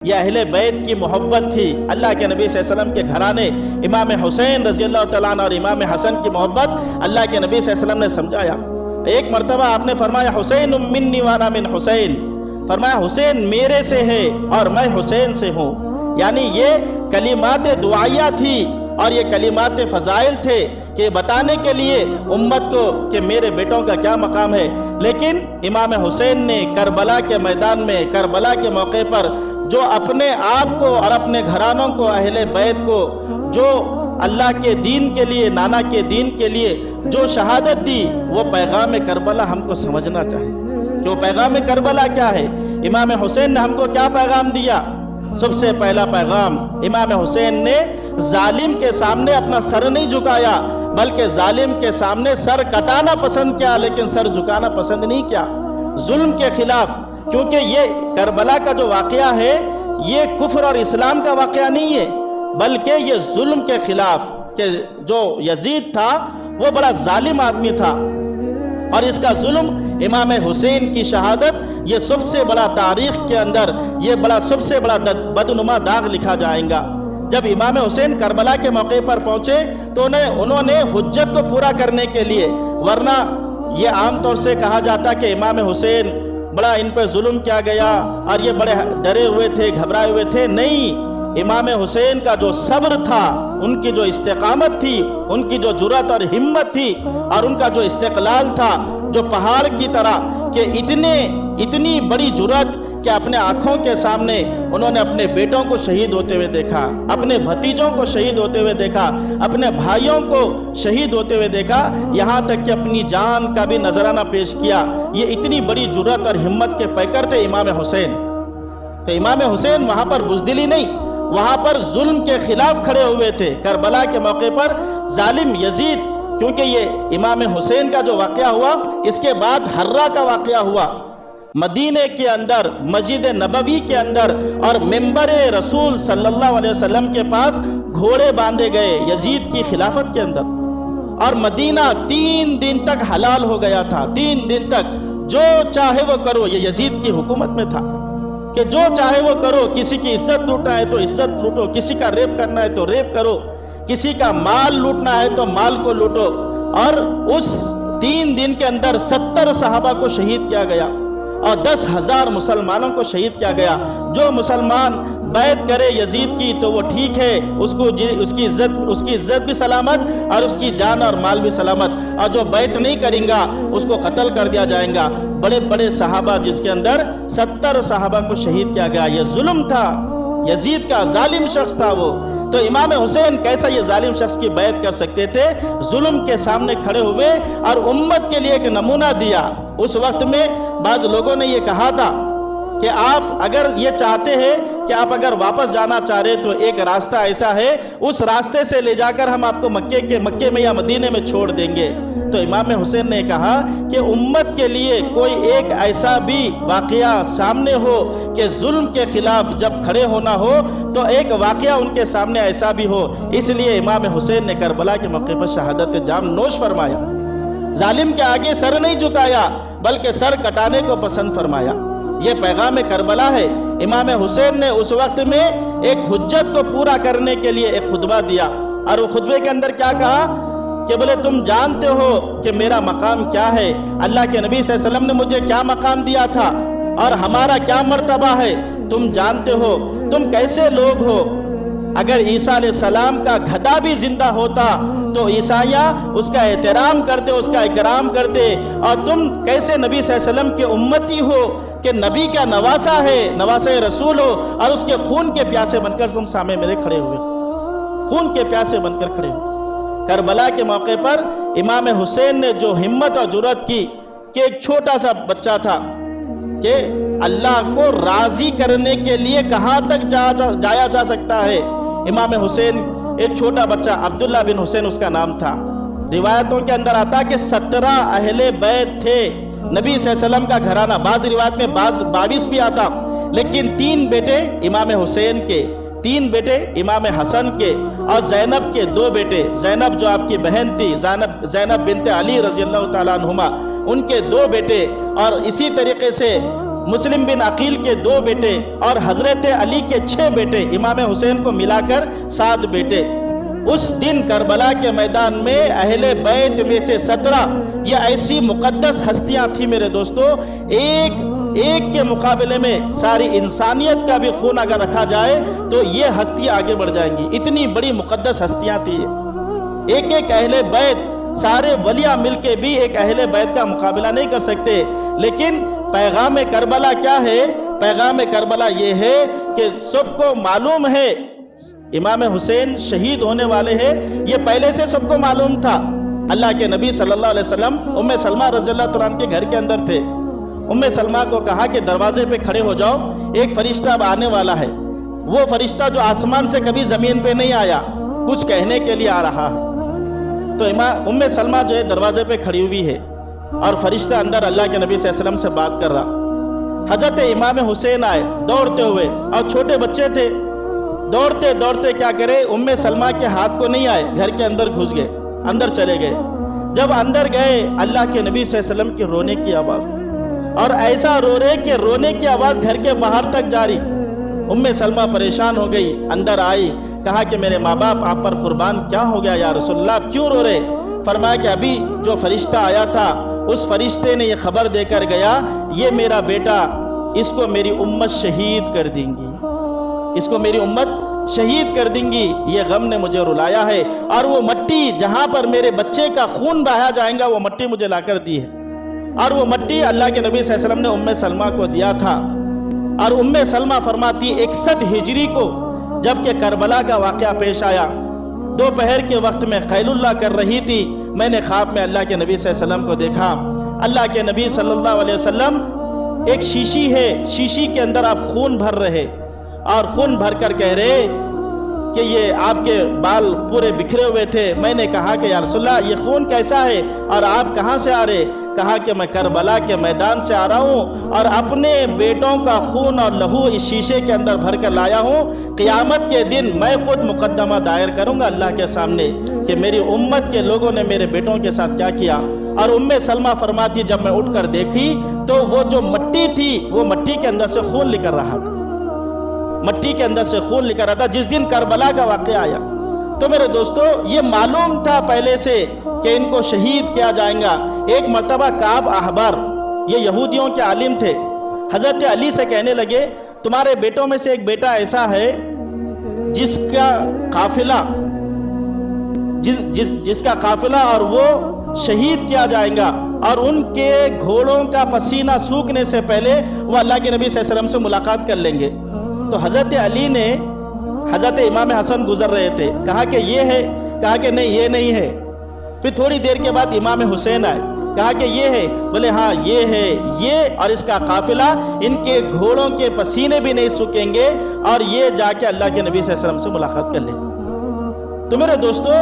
یہ اہل بیت کی محبت تھی۔ اللہ کے نبی صلی اللہ علیہ وسلم کے گھرانے امام حسین رضی اللہ تعالیٰ عنہ اور امام حسن کی محبت اللہ کے نبی صلی اللہ علیہ وسلم نے سمجھایا۔ ایک مرتبہ آپ نے فرمایا حسین منی وانا من حسین، فرمایا حسین میرے سے ہے اور میں حسین سے ہوں۔ یعنی یہ کلمات دعائیہ تھی اور یہ کلمات فضائل تھے کہ بتانے کے لیے امت کو کہ میرے بیٹوں کا کیا مقام ہے۔ لیکن امام حسین نے کربلا کے میدان میں، کربلا کے موقع پر جو اپنے آپ کو اور اپنے گھرانوں کو، اہل بیت کو، جو اللہ کے دین کے لیے، نانا کے دین کے لیے جو شہادت دی، وہ پیغام کربلا ہم کو سمجھنا چاہیے کہ وہ پیغام کربلا کیا ہے۔ امام حسین نے ہم کو کیا پیغام دیا؟ سب سے پہلا پیغام، امام حسین نے ظالم کے سامنے اپنا سر نہیں جھکایا، بلکہ ظالم کے سامنے سر کٹانا پسند کیا، لیکن سر جھکانا پسند نہیں کیا۔ ظلم کے خلاف، کیونکہ یہ کربلا کا جو واقعہ ہے یہ کفر اور اسلام کا واقعہ نہیں ہے، بلکہ یہ ظلم کے خلاف، کہ جو یزید تھا وہ بڑا ظالم آدمی تھا، اور اس کا ظلم، امام حسین کی شہادت، یہ سب سے بڑا تاریخ کے اندر یہ سب سے بڑا بدنما داغ لکھا جائے گا۔ جب امام حسین کربلا کے موقع پر پہنچے تو انہوں نے حجت کو پورا کرنے کے لیے، ورنہ یہ عام طور سے کہا جاتا کہ امام حسین بڑا ان پہ ظلم کیا گیا اور یہ بڑے ڈرے ہوئے تھے، گھبرائے ہوئے تھے۔ نہیں، امام حسین کا جو صبر تھا، ان کی جو استقامت تھی، ان کی جو جرأت اور ہمت تھی، اور ان کا جو استقلال تھا جو پہاڑ کی طرح، کہ اتنی بڑی جرأت کہ اپنے آنکھوں کے سامنے انہوں نے اپنے بیٹوں کو شہید ہوتے ہوئے دیکھا، اپنے بھتیجوں کو شہید ہوتے ہوئے دیکھا، اپنے بھائیوں کو شہید ہوتے ہوئے دیکھا، یہاں تک کہ اپنی جان کا بھی نذرانہ پیش کیا۔ یہ اتنی بڑی جرأت اور ہمت کے پیکر تھے امام حسین۔ تو امام حسین وہاں پر بزدلی نہیں، وہاں پر ظلم کے خلاف کھڑے ہوئے تھے۔ کربلا کے موقع پر ظالم یزید، کیونکہ یہ امام حسین کا جو واقعہ ہوا، اس کے بعد حرہ کا واقعہ ہوا، مدینے کے اندر، مسجد نبوی کے اندر، اور منبر رسول صلی اللہ علیہ وسلم کے پاس گھوڑے باندھے گئے یزید کی خلافت کے اندر، اور مدینہ 3 دن تک حلال ہو گیا تھا۔ 3 دن تک جو چاہے وہ کرو، یہ یزید کی حکومت میں تھا کہ جو چاہے وہ کرو، کسی کی عزت لوٹنا ہے تو عزت لوٹو، کسی کا ریپ کرنا ہے تو ریپ کرو، کسی کا مال لوٹنا ہے تو مال کو لوٹو۔ اور اس 3 دن کے اندر 70 صحابہ کو شہید کیا گیا اور 10,000 مسلمانوں کو شہید کیا گیا۔ جو مسلمان بیعت کرے یزید کی تو وہ ٹھیک ہے، اس کی عزت بھی سلامت اور اس کی جان اور مال بھی سلامت، اور جو بیعت نہیں کریں گا اس کو قتل کر دیا جائے گا۔ بڑے بڑے صحابہ، جس کے اندر 70 صحابہ کو شہید کیا گیا۔ یہ ظلم تھا، یزید کا ظالم شخص تھا وہ۔ تو امام حسین کیسا یہ ظالم شخص کی بیعت کر سکتے تھے؟ ظلم کے سامنے کھڑے ہوئے اور امت کے لیے ایک نمونہ دیا۔ اس وقت میں بعض لوگوں نے یہ کہا تھا کہ آپ اگر یہ چاہتے ہیں کہ آپ اگر واپس جانا چاہ رہے تو ایک راستہ ایسا ہے، اس راستے سے لے جا کر ہم آپ کو مکے میں یا مدینے میں چھوڑ دیں گے۔ تو امام حسین نے کہا کہ امت کے لیے کوئی ایک ایسا بھی واقعہ سامنے ہو کہ ظلم کے خلاف جب کھڑے ہونا ہو تو ایک واقعہ ان کے سامنے ایسا بھی ہو۔ اس لیے امام حسین نے کربلا کے موقع پر شہادت جام نوش فرمایا، ظالم کے آگے سر نہیں جھکایا بلکہ سر کٹانے کو پسند فرمایا۔ یہ پیغام کربلا ہے۔ امام حسین نے اس وقت میں ایک حجت کو پورا کرنے کے لیے ایک خطبہ دیا، اور وہ خطبے کے اندر کیا کہا کہ بولے تم جانتے ہو کہ میرا مقام کیا ہے، اللہ کے نبی صلی اللہ علیہ وسلم نے مجھے کیا مقام دیا تھا اور ہمارا کیا مرتبہ ہے، تم جانتے ہو، تم کیسے لوگ ہو۔ اگر عیسیٰ علیہ السلام کا گدھا بھی زندہ ہوتا تو عیسائیاں اس کا احترام کرتے، اس کا اکرام کرتے، اور تم کیسے نبی صلی اللہ علیہ وسلم کے امتی ہو کہ نبی کا نواسہ ہے، نواسہ رسول ہو، اور اس کے خون کے پیاسے بن کر تم سامنے میرے کھڑے ہوئے، خون کے پیاسے بن کر کھڑے ہوئے۔ کربلا کے موقع پر امام حسین نے جو ہمت اور جرأت کی کہ ایک چھوٹا سا بچہ تھا، کہ اللہ کو راضی کرنے کے لیے کہاں تک جایا جا سکتا ہے۔ امام حسین، ایک چھوٹا بچہ، عبداللہ بن حسین اس کا نام تھا، روایتوں کے اندر آتا کہ 17 اہل بیت تھے نبی صلی اللہ علیہ وسلم کا گھرانہ، بعض روایت میں 22 بھی آتا، لیکن 3 بیٹے امام حسین کے، 3 بیٹے امام حسن کے، اور زینب کے 2 بیٹے، زینب جو آپ کی بہن تھی، زینب بنت علی رضی اللہ تعالیٰ عنہما، ان کے 2 بیٹے، اور اسی طریقے سے مسلم بن عقیل کے 2 بیٹے اور حضرت علی کے 6 بیٹے، امام حسین کو ملا کر 7 بیٹے۔ اس دن کربلا کے میدان میں اہل بیت میں سے 17 یہ ایسی مقدس ہستیاں تھیں میرے دوستو، ایک کے مقابلے میں ساری انسانیت کا بھی خون اگر رکھا جائے تو یہ ہستیاں آگے بڑھ جائیں گی، اتنی بڑی مقدس ہستیاں تھیں۔ ایک اہل بیت، سارے ولیاں مل کے بھی ایک اہل بیت کا مقابلہ نہیں کر سکتے۔ لیکن پیغام کربلا کیا ہے؟ پیغام کربلا یہ ہے کہ سب کو معلوم ہے امام حسین شہید ہونے والے ہیں، یہ پہلے سے سب کو معلوم تھا۔ اللہ کے نبی صلی اللہ علیہ وسلم ام سلمہ رضی اللہ تعالیٰ عنہ کے گھر کے اندر تھے۔ ام سلمہ کو کہا کہ دروازے پہ کھڑے ہو جاؤ، ایک فرشتہ اب آنے والا ہے۔ وہ فرشتہ جو آسمان سے کبھی زمین پہ نہیں آیا، کچھ کہنے کے لیے آ رہا ہے۔ تو ام سلمہ جو ہے دروازے پہ کھڑی ہوئی ہے اور فرشتہ اندر اللہ کے نبی صلی اللہ علیہ وسلم سے بات کر رہا۔ حضرت امام حسین آئے دوڑتے ہوئے، اور چھوٹے بچے تھے، دوڑتے دوڑتے کیا کرے، ام سلمہ کے ہاتھ کو نہیں آئے، گھر کے اندر گھس گئے، اندر چلے گئے۔ جب اندر گئے اللہ کے نبی صلی اللہ علیہ وسلم کی رونے کی آواز، اور ایسا رو رہے کہ رونے کی آواز گھر کے باہر تک جاری۔ ام سلمہ پریشان ہو گئی، اندر آئی، کہا کہ میرے ماں باپ آپ پر قربان، کیا ہو گیا یا رسول اللہ، آپ کیوں رو رہے؟ فرمایا کہ ابھی جو فرشتہ آیا تھا اس فرشتے نے یہ خبر دے کر گیا، یہ میرا بیٹا، اس کو میری امت شہید کر دیں گی، اس کو میری امت شہید کر دیں گی، یہ غم نے مجھے رلایا ہے، اور وہ مٹی جہاں پر میرے بچے کا خون بہایا جائے گا وہ مٹی مجھے لا کر دی ہے۔ اور وہ مٹی اللہ کے نبی صلی اللہ علیہ وسلم نے ام سلمہ کو دیا تھا۔ اور ام سلمہ فرماتی 61 ہجری کو جب کہ کربلا کا واقعہ پیش آیا، دوپہر کے وقت میں قیل اللہ کر رہی تھی، میں نے خواب میں اللہ کے نبی صلی اللہ علیہ وسلم کو دیکھا۔ اللہ کے نبی صلی اللہ علیہ وسلم، ایک شیشی ہے، شیشی کے اندر آپ خون بھر رہے، اور خون بھر کر کہہ رہے کہ یہ آپ کے بال پورے بکھرے ہوئے تھے۔ میں نے کہا کہ یا رسول اللہ یہ خون کیسا ہے اور آپ کہاں سے آ رہے؟ کہا کہ میں کربلا کے میدان سے آ رہا ہوں اور اپنے بیٹوں کا خون اور لہو اس شیشے کے اندر بھر کر لایا ہوں۔ قیامت کے دن میں خود مقدمہ دائر کروں گا اللہ کے سامنے کہ میری امت کے لوگوں نے میرے بیٹوں کے ساتھ کیا کیا۔ اور ام سلمہ فرماتی جب میں اٹھ کر دیکھی تو وہ جو مٹی تھی وہ مٹی کے اندر سے خون نکل رہا تھا، مٹی کے اندر سے خون نکل رہا تھا جس دن کربلا کا واقعہ آیا۔ تو میرے دوستو یہ معلوم تھا پہلے سے کہ ان کو شہید کیا جائے گا۔ ایک مرتبہ کعب احبار، یہ یہودیوں کے عالم تھے، حضرت علی سے کہنے لگے تمہارے بیٹوں میں سے ایک بیٹا ایسا ہے جس کا قافلہ اور وہ شہید کیا جائے گا، اور ان کے گھوڑوں کا پسینہ سوکھنے سے پہلے وہ اللہ کے نبی صلی اللہ علیہ وسلم سے ملاقات کر لیں گے۔ تو حضرت علی نے، حضرت امام حسن گزر رہے تھے، کہا کہ یہ ہے، کہا کہ نہیں یہ نہیں ہے۔ پھر تھوڑی دیر کے بعد امام حسین آئے، کہا کہ یہ ہے، بولے ہاں یہ ہے، یہ اور اس کا قافلہ، ان کے گھوڑوں کے پسینے بھی نہیں سوکھیں گے، اور یہ جا کے اللہ کے نبی صلی اللہ علیہ وسلم سے ملاقات کر لیں گے۔ تو میرے دوستو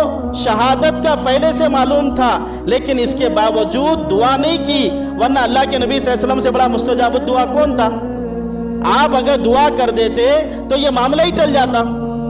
شہادت کا پہلے سے معلوم تھا، لیکن اس کے باوجود دعا نہیں کی، ورنہ اللہ کے نبی صلی اللہ علیہ وسلم سے بڑا مستجاب الدعا کون تھا؟ آپ اگر دعا کر دیتے تو یہ معاملہ ہی ٹل جاتا،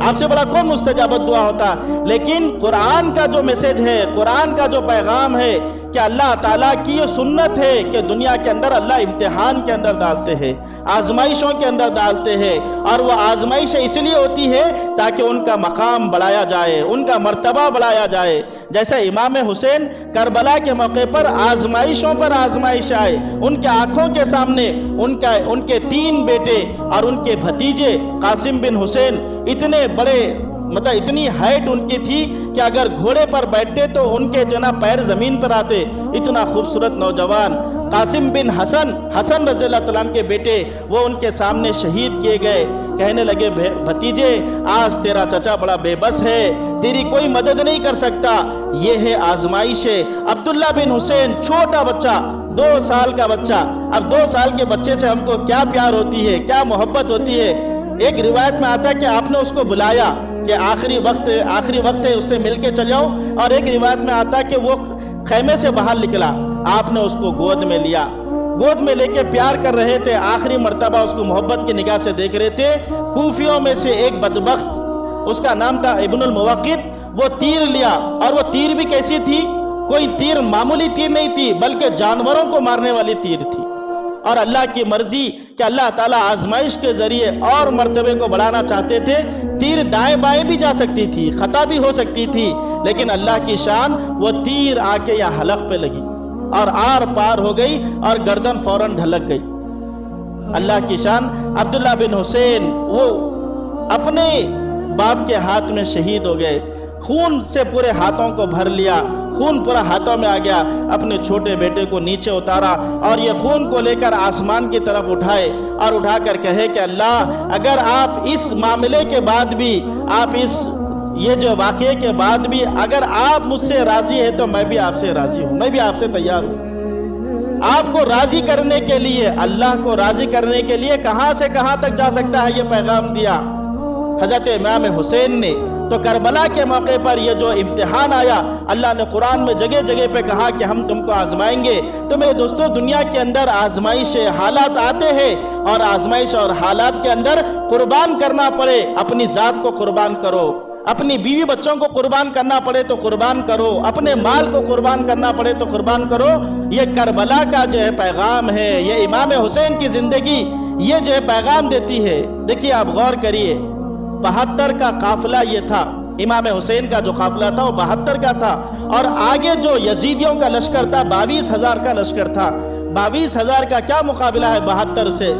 آپ سے بڑا کون مستجابت دعا ہوتا۔ لیکن قرآن کا جو میسج ہے، قرآن کا جو پیغام ہے کہ اللہ تعالیٰ کی یہ سنت ہے کہ دنیا کے اندر اللہ امتحان کے اندر ڈالتے ہیں، آزمائشوں کے اندر ڈالتے ہیں، اور وہ آزمائش اس لیے ہوتی ہے تاکہ ان کا مقام بڑھایا جائے، ان کا مرتبہ بڑھایا جائے۔ جیسے امام حسین کربلا کے موقع پر آزمائشوں پر آزمائش آئے، ان کے آنکھوں کے سامنے ان کے 3 بیٹے اور ان کے بھتیجے قاسم بن حسین اتنے بڑے، مطلب اتنی ہائٹ ان کی تھی کہ اگر گھوڑے پر بیٹھتے تو ان کے جناب پیر زمین پر آتے، اتنا خوبصورت نوجوان قاسم بن حسن رضی اللہ تعالیٰ عنہ کے بیٹے، وہ ان کے سامنے شہید کیے گئے۔ کہنے لگے بھتیجے آج تیرا چچا بڑا بے بس ہے، تیری کوئی مدد نہیں کر سکتا، یہ ہے آزمائش ہے۔ عبداللہ بن حسین چھوٹا بچہ، 2 سال کا بچہ، اب 2 سال کے بچے سے ہم کو کیا پیار ہوتی ہے، کیا محبت ہوتی ہے۔ ایک روایت میں آتا ہے کہ آپ نے اس کو بلایا کہ آخری وقت ہے، اس سے مل کے چل جاؤ، اور ایک روایت میں آتا ہے کہ وہ خیمے سے باہر نکلا، آپ نے اس کو گود میں لیا، گود میں لے کے پیار کر رہے تھے، آخری مرتبہ اس کو محبت کی نگاہ سے دیکھ رہے تھے۔ کوفیوں میں سے ایک بدبخت، اس کا نام تھا ابن الموقد، وہ تیر لیا، اور وہ تیر بھی کیسی تھی، کوئی تیر معمولی تیر نہیں تھی بلکہ جانوروں کو مارنے والی تیر تھی، اور اللہ کی مرضی کہ اللہ تعالیٰ آزمائش کے ذریعے اور مرتبے کو بڑھانا چاہتے تھے، تیر دائیں بائیں بھی جا سکتی تھی، خطا بھی ہو سکتی تھی، لیکن اللہ کی شان وہ تیر آ کے یا حلق پہ لگی اور آر پار ہو گئی اور گردن فوراً ڈھلک گئی۔ اللہ کی شان۔ عبداللہ بن حسین وہ اپنے باپ کے ہاتھ میں شہید ہو گئے، خون سے پورے ہاتھوں کو بھر لیا، خون پورا ہاتھوں میں آ گیا، اپنے چھوٹے بیٹے کو نیچے اتارا اور یہ خون کو لے کر آسمان کی طرف اٹھائے اور اٹھا کر کہے کہ اللہ اگر آپ اس معاملے کے بعد بھی، آپ یہ جو واقعے کے بعد بھی اگر آپ مجھ سے راضی ہیں تو میں بھی آپ سے راضی ہوں، میں بھی آپ سے تیار ہوں۔ آپ کو راضی کرنے کے لیے، اللہ کو راضی کرنے کے لیے کہاں سے کہاں تک جا سکتا ہے یہ پیغام دیا حضرت امام حسین نے۔ تو کربلا کے موقع پر یہ جو امتحان آیا، اللہ نے قرآن میں جگہ جگہ پہ کہا کہ ہم تم کو آزمائیں گے۔ تو میرے دوستو، دنیا کے اندر آزمائش حالات آتے ہیں اور آزمائش اور حالات کے اندر قربان کرنا پڑے، اپنی ذات کو قربان کرو، اپنی بیوی بچوں کو قربان کرنا پڑے تو قربان کرو، اپنے مال کو قربان کرنا پڑے تو قربان کرو۔ یہ کربلا کا جو ہے پیغام ہے، یہ امام حسین کی زندگی یہ جو ہے پیغام دیتی ہے۔ دیکھیے آپ غور کریے، 72 کا قافلہ یہ تھا، امام حسین کا جو قافلہ تھا وہ 72 کا تھا، اور آگے جو یزیدیوں کا لشکر تھا 22,000 کا لشکر تھا۔ 22,000 کا کیا مقابلہ ہے 72 سے؟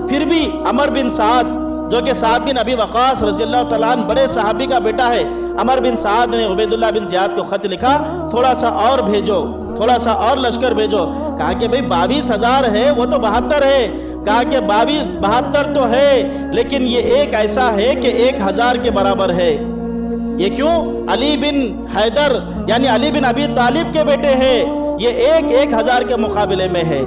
پھر بھی عمر بن سعد جو کہ سعد بن ابی وقاص رضی اللہ تعالیٰ عنہ بڑے صحابی کا بیٹا ہے، عمر بن سعد نے عبیداللہ بن زیاد کو خط لکھا، تھوڑا سا اور بھیجو، تھوڑا سا اور لشکر بھیجو۔ کہا کہ بھئی 22,000 ہے، وہ تو 72 ہے۔ کہا کہ 72 تو ہے، لیکن یہ ایک ایسا ہے کہ 1,000 کے برابر ہے۔ یہ کیوں؟ علی بن حیدر یعنی علی بن ابی طالب کے بیٹے ہیں، یہ 1,000 کے مقابلے میں ہے۔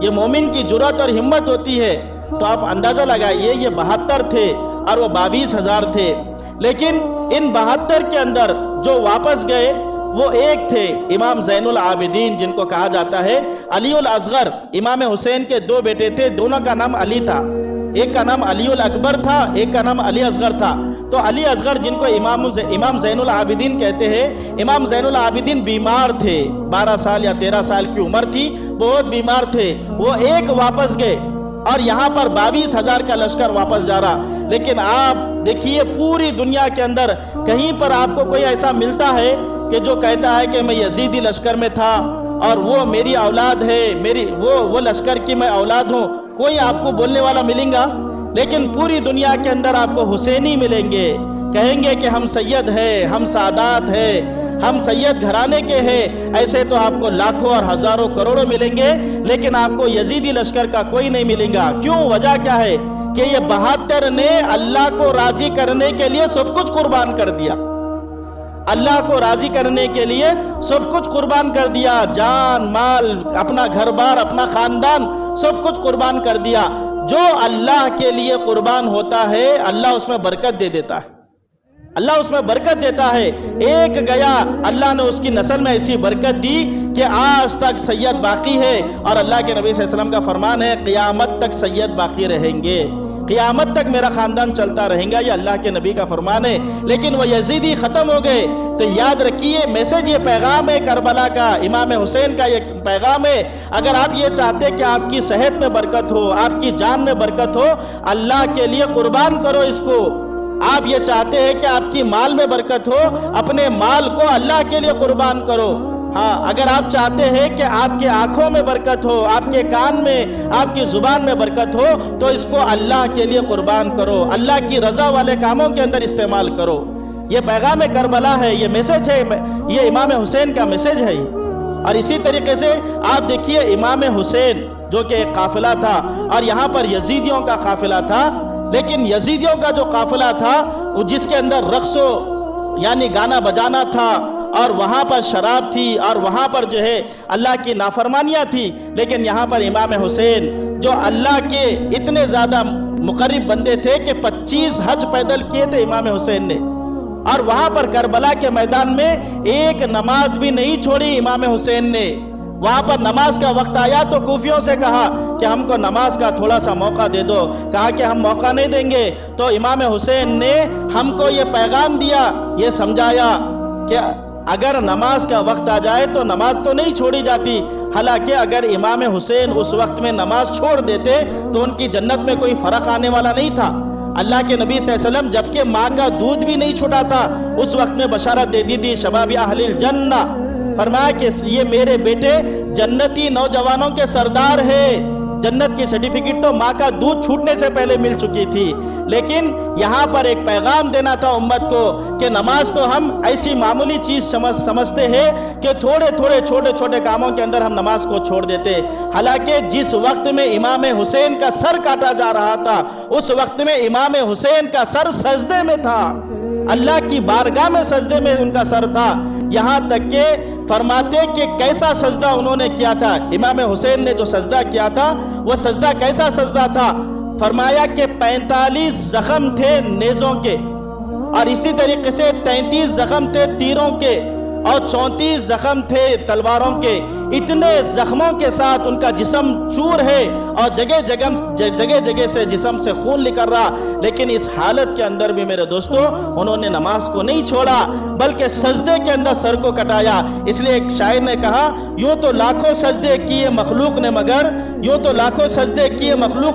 یہ مومن کی جرأت اور ہمت ہوتی ہے۔ تو آپ اندازہ لگائیے، یہ 72 تھے اور وہ 22,000 تھے، لیکن ان 72 کے اندر جو واپس گئے وہ ایک تھے، امام زین العابدین جن کو کہا جاتا ہے، علی الاصغر۔ امام حسین کے 2 بیٹے تھے، دونوں کا نام علی تھا، ایک کا نام علی الاکبر تھا، ایک کا نام علی اصغر تھا۔ تو علی اصغر جن کو امام زین العابدین کہتے ہیں، امام زین العابدین بیمار تھے، 12 سال یا 13 سال کی عمر تھی، بہت بیمار تھے، وہ ایک واپس گئے اور یہاں پر 22,000 کا لشکر واپس جا رہا۔ لیکن آپ دیکھیے پوری دنیا کے اندر کہیں پر آپ کو کوئی ایسا ملتا ہے کہ جو کہتا ہے کہ میں یزیدی لشکر میں تھا اور وہ میری اولاد ہے، وہ لشکر کی میں اولاد ہوں؟ کوئی آپ کو بولنے والا ملیں گا؟ لیکن پوری دنیا کے اندر آپ کو حسینی ملیں گے، کہیں گے کہ ہم سید ہیں، ہم سادات ہیں، ہم سید گھرانے کے ہیں۔ ایسے تو آپ کو لاکھوں اور ہزاروں کروڑوں ملیں گے، لیکن آپ کو یزیدی لشکر کا کوئی نہیں ملے گا۔ کیوں؟ وجہ کیا ہے کہ یہ 72 نے اللہ کو راضی کرنے کے لیے سب کچھ قربان کر دیا، اللہ کو راضی کرنے کے لیے سب کچھ قربان کر دیا، جان مال، اپنا گھر بار، اپنا خاندان، سب کچھ قربان کر دیا۔ جو اللہ کے لیے قربان ہوتا ہے اللہ اس میں برکت دے دیتا ہے، اللہ اس میں برکت دیتا ہے۔ ایک گیا، اللہ نے اس کی نسل میں ایسی برکت دی کہ آج تک سید باقی ہے، اور اللہ کے نبی صلی اللہ علیہ وسلم کا فرمان ہے قیامت تک سید باقی رہیں گے، قیامت تک میرا خاندان چلتا رہیں گا، یہ اللہ کے نبی کا فرمان ہے۔ لیکن وہ یزیدی ختم ہو گئے۔ تو یاد رکھیے میسج، یہ پیغام ہے کربلا کا، امام حسین کا یہ پیغام ہے۔ اگر آپ یہ چاہتے کہ آپ کی صحت میں برکت ہو، آپ کی جان میں برکت ہو، اللہ کے لیے قربان کرو اس کو۔ آپ یہ چاہتے ہیں کہ آپ کی مال میں برکت ہو، اپنے مال کو اللہ کے لیے قربان کرو۔ ہاں، اگر آپ چاہتے ہیں کہ آپ کے آنکھوں میں برکت ہو، آپ کے کان میں، آپ کی زبان میں برکت ہو، تو اس کو اللہ کے لیے قربان کرو، اللہ کی رضا والے کاموں کے اندر استعمال کرو۔ یہ پیغام کربلا ہے، یہ میسج ہے، یہ امام حسین کا میسج ہے۔ اور اسی طریقے سے آپ دیکھیے امام حسین جو کہ ایک قافلہ تھا، اور یہاں پر یزیدیوں کا قافلہ تھا، لیکن یزیدیوں کا جو قافلہ تھا جس کے اندر رقص یعنی گانا بجانا تھا، اور وہاں پر شراب تھی، اور وہاں پر جو ہے اللہ کی نافرمانیاں تھی، لیکن یہاں پر امام حسین جو اللہ کے اتنے زیادہ مقرب بندے تھے کہ 25 حج پیدل کیے تھے امام حسین نے، اور وہاں پر کربلا کے میدان میں ایک نماز بھی نہیں چھوڑی امام حسین نے۔ وہاں پر نماز کا وقت آیا تو کوفیوں سے کہا کہ ہم کو نماز کا تھوڑا سا موقع دے دو، کہا کہ ہم موقع نہیں دیں گے۔ تو امام حسین نے ہم کو یہ پیغام دیا، یہ سمجھایا کہ اگر نماز کا وقت آ جائے تو نماز تو نہیں چھوڑی جاتی، حالانکہ اگر امام حسین اس وقت میں نماز چھوڑ دیتے تو ان کی جنت میں کوئی فرق آنے والا نہیں تھا۔ اللہ کے نبی صلی اللہ علیہ وسلم جبکہ ماں کا دودھ بھی نہیں چھوٹا تھا، اس وقت میں بشارت دے دی تھی شباب اہل الجنہ، فرمایا کہ یہ میرے بیٹے جنتی نوجوانوں کے سردار ہے۔ جنت کی سرٹیفکیٹ تو ماں کا دودھ چھوٹنے سے پہلے مل چکی تھی، لیکن یہاں پر ایک پیغام دینا تھا امت کو کہ نماز تو ہم ایسی معمولی چیز سمجھتے ہیں کہ تھوڑے چھوٹے چھوٹے کاموں کے اندر ہم نماز کو چھوڑ دیتے، حالانکہ جس وقت میں امام حسین کا سر کاٹا جا رہا تھا اس وقت میں امام حسین کا سر سجدے میں تھا، اللہ کی بارگاہ میں سجدے میں ان کا سر تھا، یہاں تک کہ فرماتے کہ کیسا سجدہ انہوں نے کیا تھا۔ امام حسین نے جو سجدہ کیا تھا وہ سجدہ کیسا سجدہ تھا؟ فرمایا کہ 45 زخم تھے نیزوں کے، اور اسی طریقے سے 33 زخم تھے تیروں کے، اور 34 زخم تھے تلواروں کے۔ اتنے زخموں کے ساتھ ان کا جسم چور ہے اور جگہ جگہ سے جسم سے خون نکل رہا، لیکن اس حالت کے اندر بھی میرے دوستو انہوں نے نماز کو نہیں چھوڑا بلکہ سجدے کے اندر سر کو کٹایا۔ اس لیے ایک شاعر نے کہا، یوں تو لاکھوں سجدے کیے مخلوق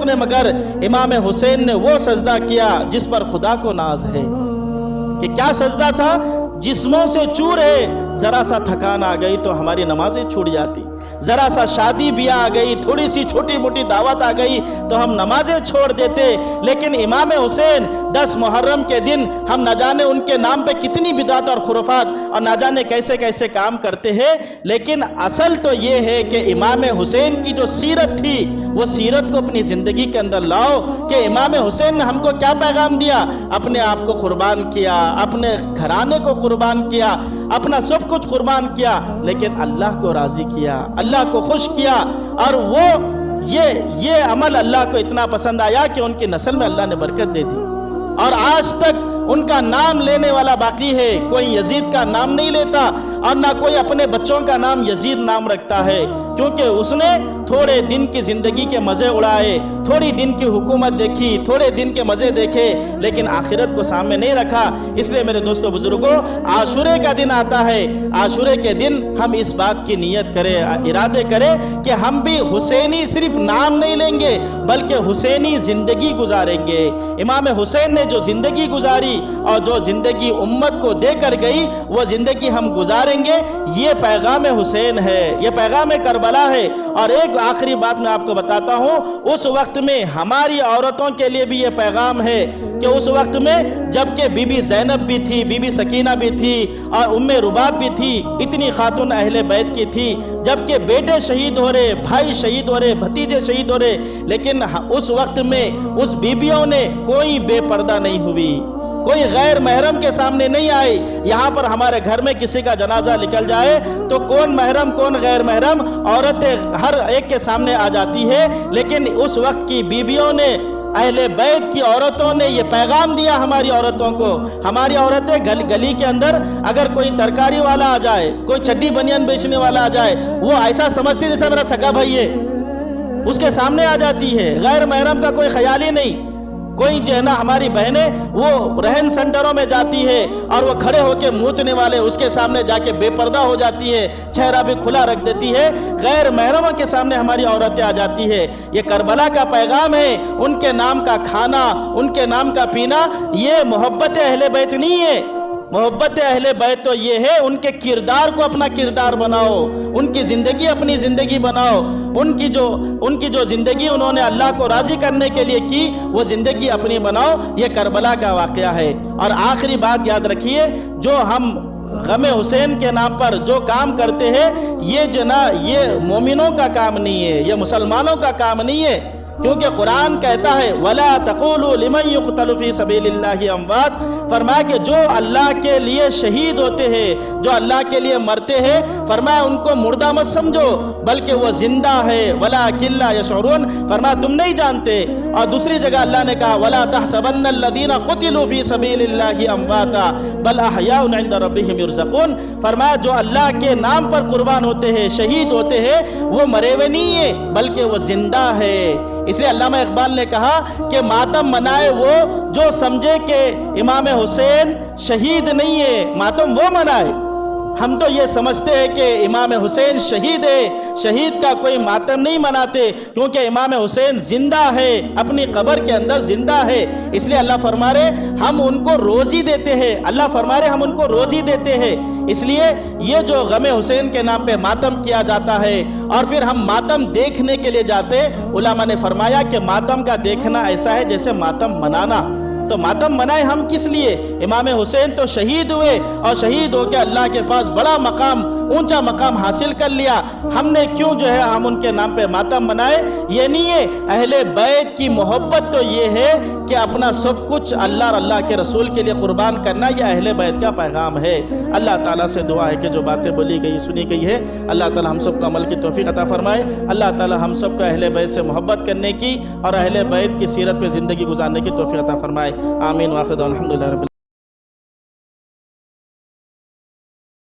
نے مگر امام حسین نے وہ سجدہ کیا جس پر خدا کو ناز ہے۔ کہ کیا سجدہ تھا؟ جسموں سے چور ہے، ذرا سا تھکان آ گئی تو ہماری نمازیں چھوٹ جاتی، ذرا سا شادی بیاہ آ گئی، تھوڑی سی چھوٹی موٹی دعوت آ گئی تو ہم نمازیں چھوڑ دیتے، لیکن امام حسین 10 محرم کے دن ہم نہ جانے ان کے نام پہ کتنی بدعت اور خرافات اور نہ جانے کیسے کیسے کام کرتے ہیں، لیکن اصل تو یہ ہے کہ امام حسین کی جو سیرت تھی وہ سیرت کو اپنی زندگی کے اندر لاؤ کہ امام حسین نے ہم کو کیا پیغام دیا؟ اپنے آپ کو قربان کیا، اپنے گھرانے کو قربان کیا، اپنا سب کچھ قربان کیا، لیکن اللہ کو راضی کیا، اللہ کو خوش کیا، اور وہ یہ عمل اللہ کو اتنا پسند آیا کہ ان کی نسل میں اللہ نے برکت دے دی، اور آج تک ان کا نام لینے والا باقی ہے۔ کوئی یزید کا نام نہیں لیتا اور نہ کوئی اپنے بچوں کا نام یزید نام رکھتا ہے، کیونکہ اس نے تھوڑے دن کی زندگی کے مزے اڑائے، تھوڑی دن کی حکومت دیکھی، تھوڑے دن کے مزے دیکھے، لیکن آخرت کو سامنے نہیں رکھا۔ اس لیے میرے دوستو بزرگوں، عاشورے کا دن آتا ہے، عاشورے کے دن ہم اس بات کی نیت کریں، ارادے کریں کہ ہم بھی حسینی صرف نام نہیں لیں گے بلکہ حسینی زندگی گزاریں گے۔ امام حسین نے جو زندگی گزاری اور جو زندگی امت کو دے کر گئی وہ زندگی ہم گزاریں گے، یہ پیغام حسین ہے، یہ پیغام کربلا ہے۔ اور ایک آخری بات میں آپ کو بتاتا ہوں، اس وقت میں ہماری عورتوں کے لیے بھی یہ پیغام ہے کہ اس وقت میں جبکہ بی بی زینب بھی تھی، بی بی سکینہ بھی تھی اور ام رباب بھی تھی، اتنی خاتون اہل بیت کی تھی، جبکہ بیٹے شہید ہو رہے، بھائی شہید ہو رہے، بھتیجے شہید ہو رہے، لیکن اس وقت میں اس بیبیوں نے کوئی بے پردہ نہیں ہوئی، کوئی غیر محرم کے سامنے نہیں آئی۔ یہاں پر ہمارے گھر میں کسی کا جنازہ نکل جائے تو کون محرم کون غیر محرم عورتیں ہر ایک کے سامنے آ جاتی ہے، لیکن اس وقت کی بیبیوں نے، اہل بیت کی عورتوں نے یہ پیغام دیا ہماری عورتوں کو۔ ہماری عورتیں گلی کے اندر اگر کوئی ترکاری والا آ جائے، کوئی چڈی بنیان بیچنے والا آ جائے، وہ ایسا سمجھتی جیسا میرا سگا بھائی ہے، اس کے سامنے آ جاتی ہے، غیر محرم کا کوئی خیال ہی نہیں۔ کوئی جو ہے نا ہماری بہنیں وہ رہن سنٹروں میں جاتی ہے اور وہ کھڑے ہو کے موتنے والے اس کے سامنے جا کے بے پردہ ہو جاتی ہے، چہرہ بھی کھلا رکھ دیتی ہے، غیر محرموں کے سامنے ہماری عورتیں آ جاتی ہے۔ یہ کربلا کا پیغام ہے، ان کے نام کا کھانا، ان کے نام کا پینا، یہ محبت اہل بیت نہیں ہے۔ محبت اہل بیت تو یہ ہے ان کے کردار کو اپنا کردار بناؤ، ان کی زندگی اپنی زندگی بناؤ، ان کی جو زندگی انہوں نے اللہ کو راضی کرنے کے لیے کی وہ زندگی اپنی بناؤ۔ یہ کربلا کا واقعہ ہے۔ اور آخری بات یاد رکھیے، جو ہم غم حسین کے نام پر جو کام کرتے ہیں یہ مومنوں کا کام نہیں ہے، یہ مسلمانوں کا کام نہیں ہے، کیونکہ قرآن کہتا ہے وَلَا تَقُولُوا لِمَنْ يُقْتَلُ فِي سَبِيلِ اللَّهِ أَمْوَاتٌ، فرمایا کہ جو اللہ کے لیے شہید ہوتے ہیں، جو اللہ کے لیے مرتے ہیں، فرمایا ان کو مردہ مت سمجھو بلکہ وہ زندہ ہے، وَلَٰكِن لَا يَشْعُرُونَ، فرمایا تم نہیں جانتے۔ اور دوسری جگہ اللہ نے کہا وَلَا تَحْسَبَنَّ الَّذِينَ قُتِلُوا فِي سَبِيلِ اللَّهِ أَمْوَاتًا بَلْ أَحْيَاءٌ عِندَ رَبِّهِمْ يُرْزَقُونَ، فرمایا جو اللہ کے نام پر قربان ہوتے ہیں، شہید ہوتے ہیں، وہ مرے ہوئے نہیں ہیں بلکہ وہ زندہ ہے۔ اس لیے علامہ اقبال نے کہا کہ ماتم منائے وہ جو سمجھے کہ امام حسین شہید نہیں ہے، ماتم وہ منائے۔ ہم تو یہ سمجھتے ہیں کہ امام حسین شہید ہے، شہید کا کوئی ماتم نہیں مناتے، کیونکہ امام حسین زندہ ہے، اپنی قبر کے اندر زندہ ہے، اس لیے اللہ فرما رہے ہم ان کو روزی دیتے ہیں، اللہ فرما رہے ہم ان کو روزی دیتے ہیں۔ اس لیے یہ جو غم حسین کے نام پہ ماتم کیا جاتا ہے اور پھر ہم ماتم دیکھنے کے لیے جاتے، علماء نے فرمایا کہ ماتم کا دیکھنا ایسا ہے جیسے ماتم منانا۔ تو ماتم منائے ہم کس لیے؟ امام حسین تو شہید ہوئے اور شہید ہو کے اللہ کے پاس بڑا مقام، اونچا مقام حاصل کر لیا، ہم نے کیوں جو ہے ہم ان کے نام پہ ماتم منائے؟ یہ نہیں ہے۔ اہل بیت کی محبت تو یہ ہے کہ اپنا سب کچھ اللہ اور اللہ کے رسول کے لیے قربان کرنا، یہ اہل بیت کا پیغام ہے۔ اللہ تعالیٰ سے دعا ہے کہ جو باتیں بولی گئی سنی گئی ہے، اللہ تعالیٰ ہم سب کو عمل کی توفیق عطا فرمائے۔ اللہ تعالیٰ ہم سب کو اہل بیت سے محبت کرنے کی اور اہل بیت کی سیرت پہ زندگی گزارنے کی توفیق عطا فرمائے۔ آمین۔ واخر دعوانا الحمدللہ رب العالمین۔